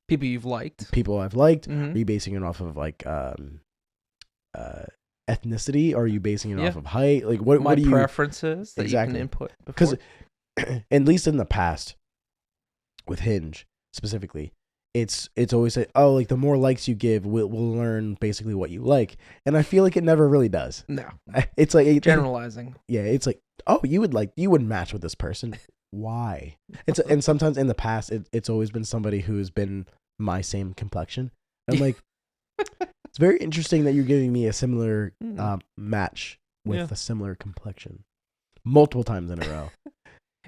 [SPEAKER 1] people you've liked?
[SPEAKER 2] People I've liked?
[SPEAKER 1] Mm-hmm.
[SPEAKER 2] Are you basing it off of like ethnicity? Or are you basing it off of height? Like what are you
[SPEAKER 1] preferences that
[SPEAKER 2] exactly.
[SPEAKER 1] you can input?
[SPEAKER 2] Because at least in the past with Hinge specifically, it's always like, oh, like the more likes you give, we'll learn basically what you like. And I feel like it never really does.
[SPEAKER 1] No.
[SPEAKER 2] It's like
[SPEAKER 1] generalizing.
[SPEAKER 2] Yeah, it's like, oh, you wouldn't match with this person. Why? And sometimes in the past it's always been somebody who's been my same complexion. I'm like, it's very interesting that you're giving me a similar match with a similar complexion multiple times in a row.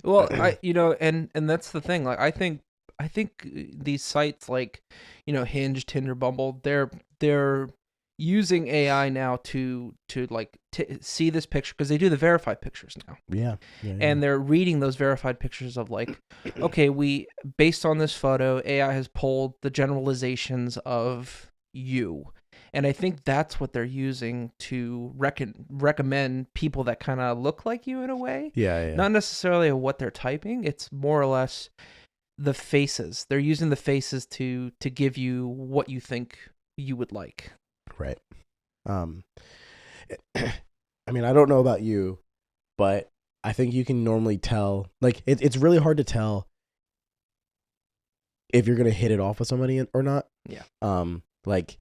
[SPEAKER 1] Well, and that's the thing. Like, I think these sites like, Hinge, Tinder, Bumble, they're using AI now to like see this picture, because they do the verified pictures now. Yeah. And they're reading those verified pictures of like, okay, based on this photo, AI has pulled the generalizations of you. And I think that's what they're using to recommend people that kind of look like you in a way. Yeah. Not necessarily what they're typing. It's more or less the faces. They're using the faces to give you what you think you would like.
[SPEAKER 2] Right. I mean, I don't know about you, but I think you can normally tell, like, it's really hard to tell if you're going to hit it off with somebody or not. Yeah. Like,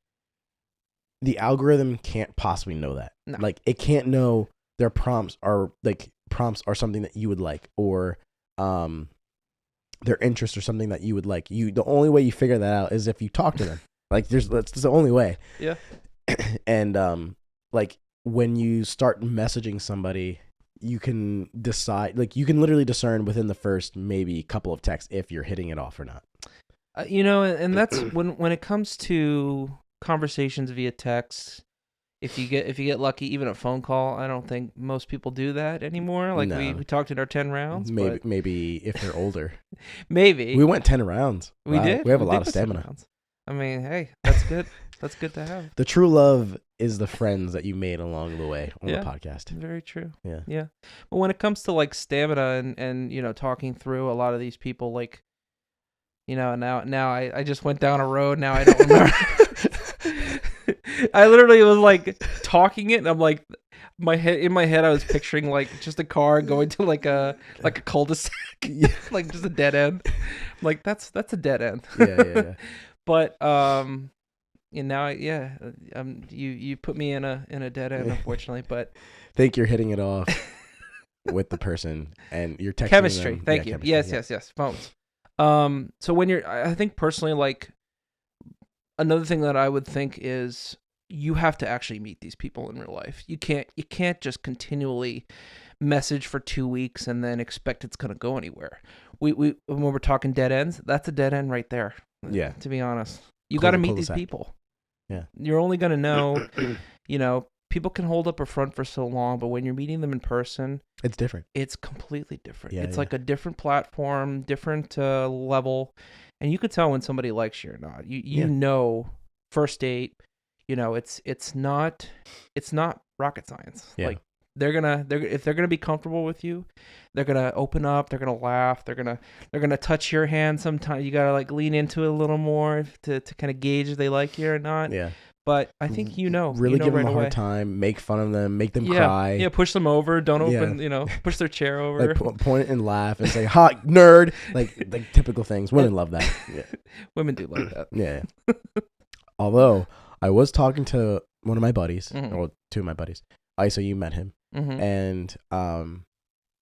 [SPEAKER 2] the algorithm can't possibly know that. No. Like, it can't know their prompts are something that you would like, or their interests or something that you would like. The only way you figure that out is if you talk to them. Like, that's the only way. Yeah. And like, when you start messaging somebody, you can decide, like you can literally discern within the first maybe couple of texts if you're hitting it off or not.
[SPEAKER 1] And that's when it comes to conversations via text. If you get lucky, even a phone call, I don't think most people do that anymore. Like
[SPEAKER 2] No.
[SPEAKER 1] we talked in our 10 rounds.
[SPEAKER 2] Maybe if they're older.
[SPEAKER 1] Maybe
[SPEAKER 2] We went 10 rounds.
[SPEAKER 1] We
[SPEAKER 2] Wow.
[SPEAKER 1] did.
[SPEAKER 2] We have a
[SPEAKER 1] did
[SPEAKER 2] lot of
[SPEAKER 1] go 10
[SPEAKER 2] stamina.
[SPEAKER 1] rounds. I mean, hey, that's good. That's good to have.
[SPEAKER 2] The true love is the friends that you made along the way on the podcast.
[SPEAKER 1] Very true.
[SPEAKER 2] Yeah.
[SPEAKER 1] Yeah. But when it comes to like stamina and talking through a lot of these people, like, now I just went down a road. Now I don't remember. I literally was like talking it, and I'm like, in my head I was picturing like just a car going to like a cul-de-sac, like just a dead end. I'm like that's a dead end.
[SPEAKER 2] Yeah.
[SPEAKER 1] But now you put me in a dead end, unfortunately. But
[SPEAKER 2] think you're hitting it off with the person, and you're texting
[SPEAKER 1] chemistry.
[SPEAKER 2] them.
[SPEAKER 1] Thank you.
[SPEAKER 2] Chemistry,
[SPEAKER 1] Yes. Phones. So when I think personally, like, another thing that I would think is you have to actually meet these people in real life. You can't just continually message for 2 weeks and then expect it's going to go anywhere. We when we're talking dead ends, that's a dead end right there.
[SPEAKER 2] Yeah.
[SPEAKER 1] To be honest, you got to meet these
[SPEAKER 2] cul-de-sac.
[SPEAKER 1] people.
[SPEAKER 2] Yeah.
[SPEAKER 1] You're only going to know, people can hold up a front for so long, but when you're meeting them in person,
[SPEAKER 2] It's different.
[SPEAKER 1] it's completely different.
[SPEAKER 2] Yeah,
[SPEAKER 1] It's
[SPEAKER 2] yeah.
[SPEAKER 1] like a different platform, different level, and you could tell when somebody likes you or not. You know, first date, it's not rocket science.
[SPEAKER 2] Yeah.
[SPEAKER 1] Like if they're gonna be comfortable with you, they're gonna open up, they're gonna laugh, they're gonna touch your hand. Sometimes you gotta like lean into it a little more to kind of gauge if they like you or not.
[SPEAKER 2] Yeah.
[SPEAKER 1] But I think
[SPEAKER 2] really give
[SPEAKER 1] right
[SPEAKER 2] them a
[SPEAKER 1] away.
[SPEAKER 2] hard time, make fun of them, make them cry.
[SPEAKER 1] Yeah, push them over. Don't open. Push their chair over.
[SPEAKER 2] Like point and laugh and say "hot nerd," like typical things. Women love that. Yeah.
[SPEAKER 1] Women do like that.
[SPEAKER 2] Yeah. Although I was talking to one of my buddies, or two of my buddies. So you met him, and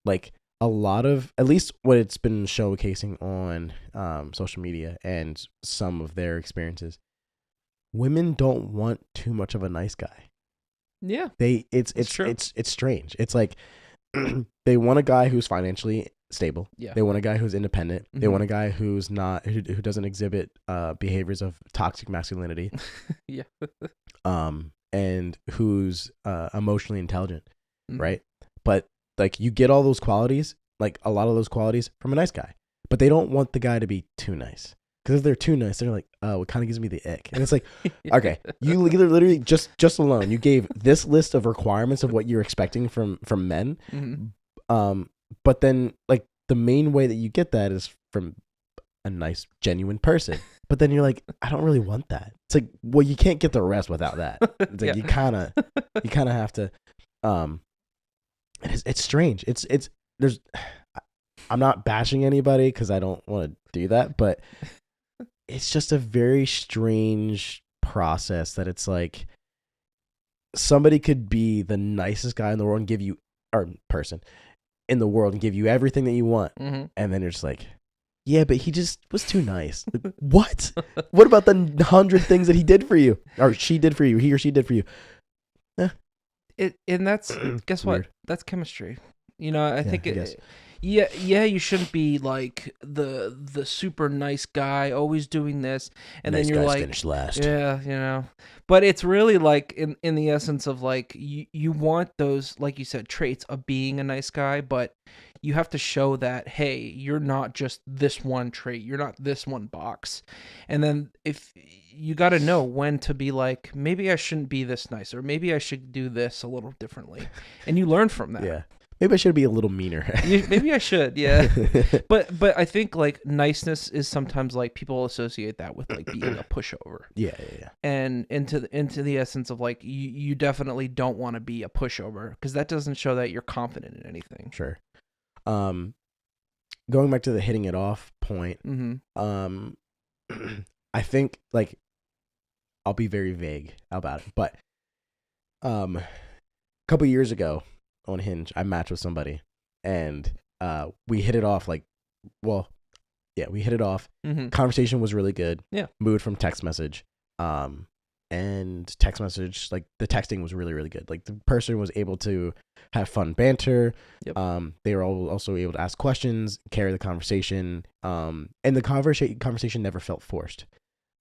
[SPEAKER 2] like a lot of, at least what it's been showcasing on social media and some of their experiences, women don't want too much of a nice guy.
[SPEAKER 1] Yeah.
[SPEAKER 2] It's strange. It's like they want a guy who's financially stable.
[SPEAKER 1] Yeah.
[SPEAKER 2] They want a guy who's independent. They want a guy who's not who doesn't exhibit behaviors of toxic masculinity.
[SPEAKER 1] Yeah.
[SPEAKER 2] And who's emotionally intelligent, right? But like you get all those qualities, like a lot of those qualities from a nice guy. But they don't want the guy to be too nice. Because if they're too nice, they're like, oh, it kind of gives me the ick. And it's like, okay, you literally just alone, you gave this list of requirements of what you're expecting from men. But then like the main way that you get that is from a nice, genuine person. But then you're like, I don't really want that. It's like, well, you can't get the rest without that. It's like you kind of have to. It's strange. I'm not bashing anybody because I don't want to do that, but it's just a very strange process that it's like somebody could be the nicest guy in the world and give you, or person in the world and give you everything that you want. And then you're just like, yeah, but he just was too nice. Like, what? What about the 100 things that he did for you, or she did for you, he or she did for you?
[SPEAKER 1] And that's guess what?
[SPEAKER 2] Weird.
[SPEAKER 1] That's chemistry. I think
[SPEAKER 2] I guess.
[SPEAKER 1] You shouldn't be like the super nice guy always doing this, and
[SPEAKER 2] Nice
[SPEAKER 1] then you're
[SPEAKER 2] guys
[SPEAKER 1] like,
[SPEAKER 2] finished last.
[SPEAKER 1] yeah. But it's really like in the essence of like you want those, like you said, traits of being a nice guy, but you have to show that, hey, you're not just this one trait, you're not this one box. And then if you got to know when to be like, maybe I shouldn't be this nice, or maybe I should do this a little differently, and you learn from that.
[SPEAKER 2] Yeah. Maybe I should be a little meaner.
[SPEAKER 1] Maybe I should, yeah. But I think like niceness is sometimes like people associate that with like being a pushover.
[SPEAKER 2] Yeah.
[SPEAKER 1] And into the essence of like you definitely don't want to be a pushover, because that doesn't show that you're confident in anything.
[SPEAKER 2] Sure. Going back to the hitting it off point, I think like I'll be very vague about it, but a couple years ago on Hinge, I matched with somebody, and we hit it off. We hit it off. Conversation was really good.
[SPEAKER 1] Yeah.
[SPEAKER 2] Moved from text message. and text message, like the texting was really, really good. Like the person was able to have fun banter.
[SPEAKER 1] Yep.
[SPEAKER 2] They were also able to ask questions, carry the conversation. And the conversation never felt forced.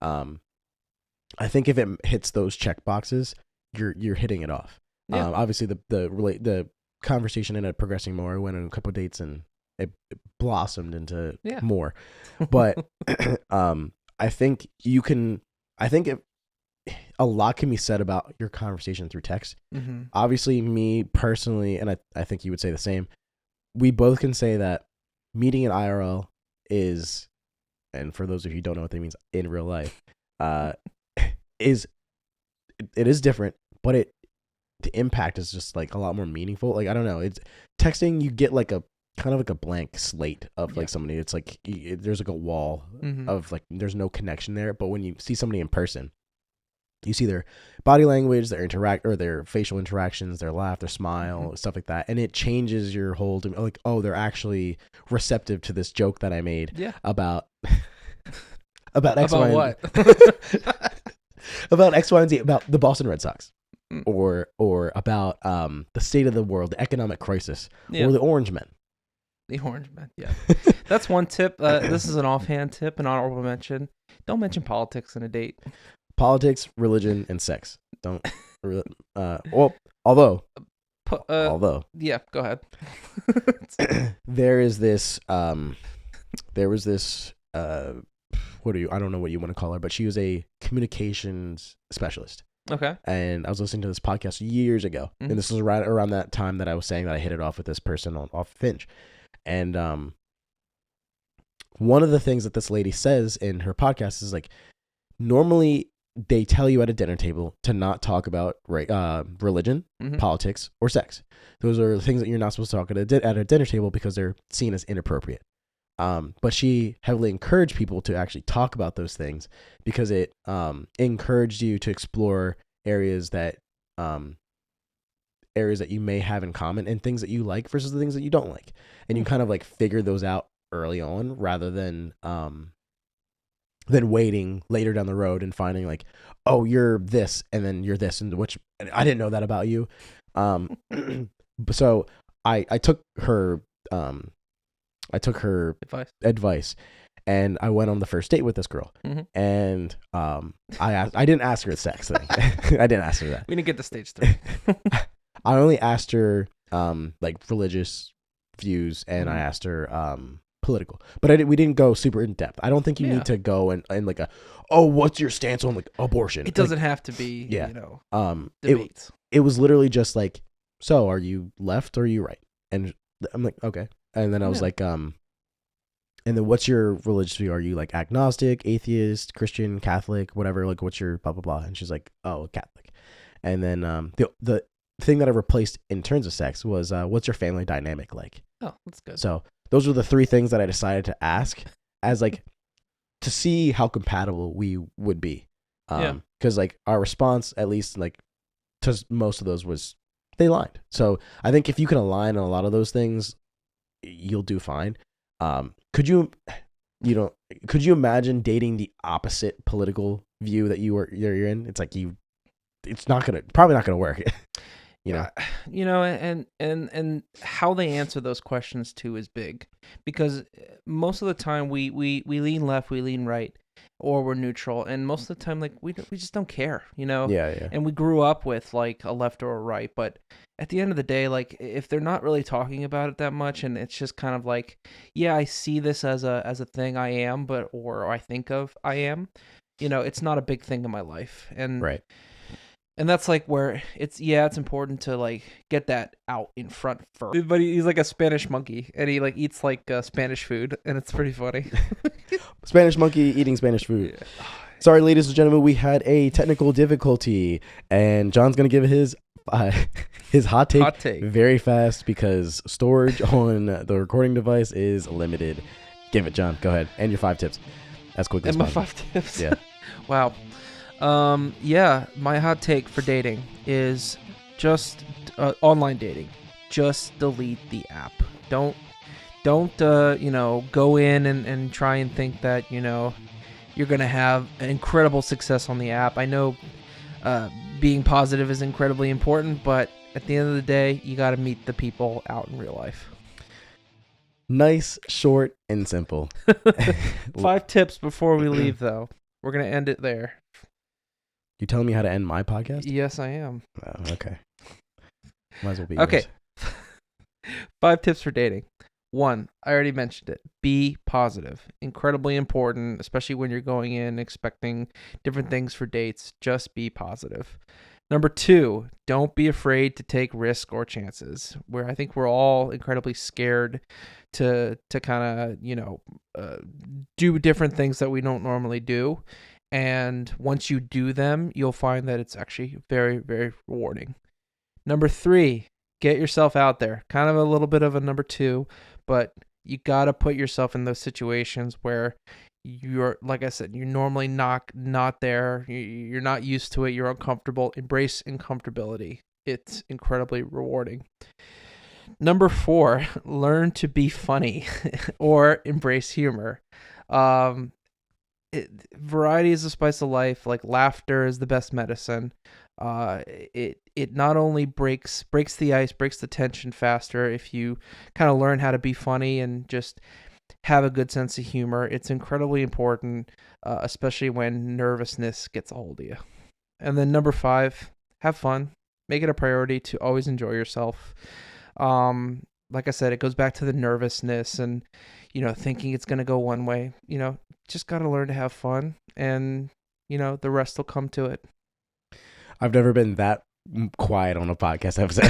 [SPEAKER 2] I think if it hits those check boxes, you're hitting it off.
[SPEAKER 1] Yeah.
[SPEAKER 2] Obviously the conversation ended up progressing more. We went on a couple of dates and it blossomed into more. But I think a lot can be said about your conversation through text.
[SPEAKER 1] Mm-hmm.
[SPEAKER 2] Obviously, me personally, and I think you would say the same, we both can say that meeting in IRL is, and for those of you who don't know what that means, in real life, it is different, but the impact is just like a lot more meaningful. Like, I don't know, it's texting, you get like a kind of like a blank slate of like somebody. It's like there's like a wall of like there's no connection there. But when you see somebody in person, you see their body language, their facial interactions, their laugh, their smile, stuff like that, and it changes your whole like, oh, they're actually receptive to this joke that I made about X, Y, and
[SPEAKER 1] what?
[SPEAKER 2] about X, Y, and Z, about the Boston Red Sox, or about the state of the world, the economic crisis, or the Orange Men.
[SPEAKER 1] The Orange Men, yeah. That's one tip. This is an offhand tip, an honorable mention. Don't mention politics in a date.
[SPEAKER 2] Politics, religion, and sex. Don't. Although.
[SPEAKER 1] Yeah, go ahead.
[SPEAKER 2] There was this. I don't know what you want to call her, but she was a communications specialist.
[SPEAKER 1] Okay.
[SPEAKER 2] And I was listening to this podcast years ago, and this was right around that time that I was saying that I hit it off with this person off Hinge. And one of the things that this lady says in her podcast is like, normally they tell you at a dinner table to not talk about religion, politics, or sex. Those are things that you're not supposed to talk at a dinner table because they're seen as inappropriate. But she heavily encouraged people to actually talk about those things because it encouraged you to explore areas that you may have in common and things that you like versus the things that you don't like. And you kind of like figure those out early on rather than waiting later down the road and finding like, oh, you're this and then you're this, and which I didn't know that about you. So I took her advice and I went on the first date with this girl. And I didn't ask her the sex thing. I didn't ask her that.
[SPEAKER 1] We didn't get to stage 3.
[SPEAKER 2] I only asked her like religious views, and I asked her political, but we didn't go super in depth. I don't think you need to go and like what's your stance on like abortion?
[SPEAKER 1] It doesn't have to be debates.
[SPEAKER 2] It was literally just like, so are you left or are you right? And I'm like, okay. And then I was like, and then what's your religious view? Are you like agnostic, atheist, Christian, Catholic, whatever? Like, what's your blah blah blah? And she's like, oh, Catholic. And then the thing that I replaced in terms of sex was what's your family dynamic like?
[SPEAKER 1] Oh, that's good.
[SPEAKER 2] So those were the 3 things that I decided to ask as like to see how compatible we would be. Because like our response, at least like to most of those, was they aligned. So I think if you can align on a lot of those things, you'll do fine. Could you imagine dating the opposite political view that you're in? It's like it's probably not gonna work.
[SPEAKER 1] And how they answer those questions too is big, because most of the time we lean left, we lean right, or we're neutral, and most of the time like we just don't care,
[SPEAKER 2] Yeah.
[SPEAKER 1] And we grew up with like a left or a right, but at the end of the day, like if they're not really talking about it that much, and it's just kind of like, yeah, I see this as a thing I am, or I think of I am, it's not a big thing in my life, and
[SPEAKER 2] right.
[SPEAKER 1] And that's like where it's important to like get that out in front first. But he's like a Spanish monkey, and he like eats like Spanish food, and it's pretty funny.
[SPEAKER 2] Spanish monkey eating Spanish food. Yeah. Sorry, ladies and gentlemen, we had a technical difficulty, and John's gonna give his hot take very fast because storage on the recording device is limited. Give it, John. Go ahead. And your 5 tips. As quickly as possible.
[SPEAKER 1] My 5 tips.
[SPEAKER 2] Yeah.
[SPEAKER 1] Wow. My hot take for dating is just online dating. Just delete the app. Don't go in and try and think that, you're going to have incredible success on the app. I know being positive is incredibly important, but at the end of the day, you got to meet the people out in real life.
[SPEAKER 2] Nice, short, and simple.
[SPEAKER 1] 5 tips before we leave, though. We're going to end it there.
[SPEAKER 2] You telling me how to end my podcast?
[SPEAKER 1] Yes, I am.
[SPEAKER 2] Oh, okay. Might as well be
[SPEAKER 1] Okay.
[SPEAKER 2] yours.
[SPEAKER 1] 5 tips for dating. 1, I already mentioned it. Be positive. Incredibly important, especially when you're going in expecting different things for dates. Just be positive. Number 2, don't be afraid to take risks or chances. Where I think we're all incredibly scared to kind of, do different things that we don't normally do. And once you do them, you'll find that it's actually very, very rewarding. Number 3, get yourself out there. Kind of a little bit of a number 2, but you got to put yourself in those situations where you're, like I said, you're normally not there. You're not used to it. You're uncomfortable. Embrace uncomfortability. It's incredibly rewarding. Number 4, learn to be funny or embrace humor. Variety is the spice of life. Like, laughter is the best medicine. It not only breaks the ice, breaks the tension faster if you kind of learn how to be funny and just have a good sense of humor. It's incredibly important, especially when nervousness gets a hold of you. And then number 5, have fun. Make it a priority to always enjoy yourself. Like I said, it goes back to the nervousness and, thinking it's going to go one way. Just got to learn to have fun, and, the rest will come to it.
[SPEAKER 2] I've never been that quiet on a podcast episode.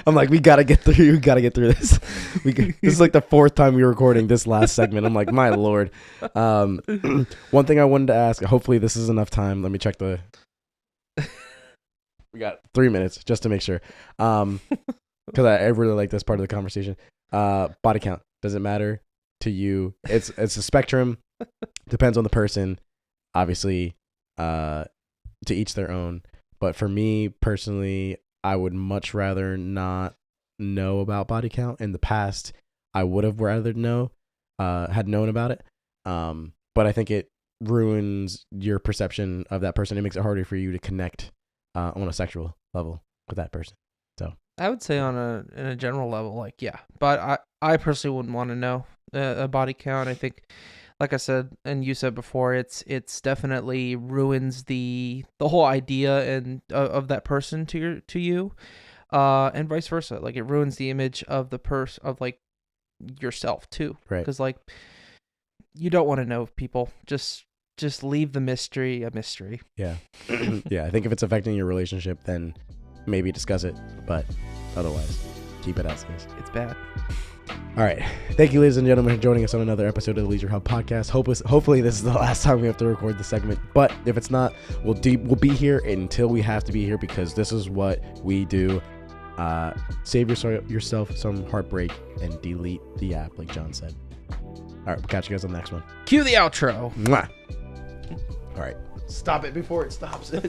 [SPEAKER 2] I'm like, we gotta get through this. This is like the 4th time we're recording this last segment. I'm like, my Lord. One thing I wanted to ask, hopefully this is enough time. Let me check we got 3 minutes just to make sure. Because I really like this part of the conversation. Body count. Does it matter to you? It's a spectrum. Depends on the person. Obviously, to each their own. But for me personally, I would much rather not know about body count. In the past, I would have rather had known about it. But I think it ruins your perception of that person. It makes it harder for you to connect on a sexual level with that person. So
[SPEAKER 1] I would say in a general level, like, yeah. But I personally wouldn't want to know a body count. I think, like I said, and you said before, it's definitely ruins the whole idea and of that person to you, and vice versa. Like, it ruins the image of the of like yourself too,
[SPEAKER 2] right?
[SPEAKER 1] Because like, you don't want to know people. Just leave the mystery a mystery.
[SPEAKER 2] Yeah, yeah. I think if it's affecting your relationship, then maybe discuss it. But otherwise, keep it as is.
[SPEAKER 1] It's bad.
[SPEAKER 2] All right. Thank you, ladies and gentlemen, for joining us on another episode of the Leisure Hub podcast. Hopefully this is the last time we have to record the segment. But if it's not, we'll be here until we have to be here, because this is what we do. Save yourself some heartbreak and delete the app, like John said. All right. We'll catch you guys on the next one.
[SPEAKER 1] Cue the outro.
[SPEAKER 2] Mwah. All right. Stop it before it stops. Go.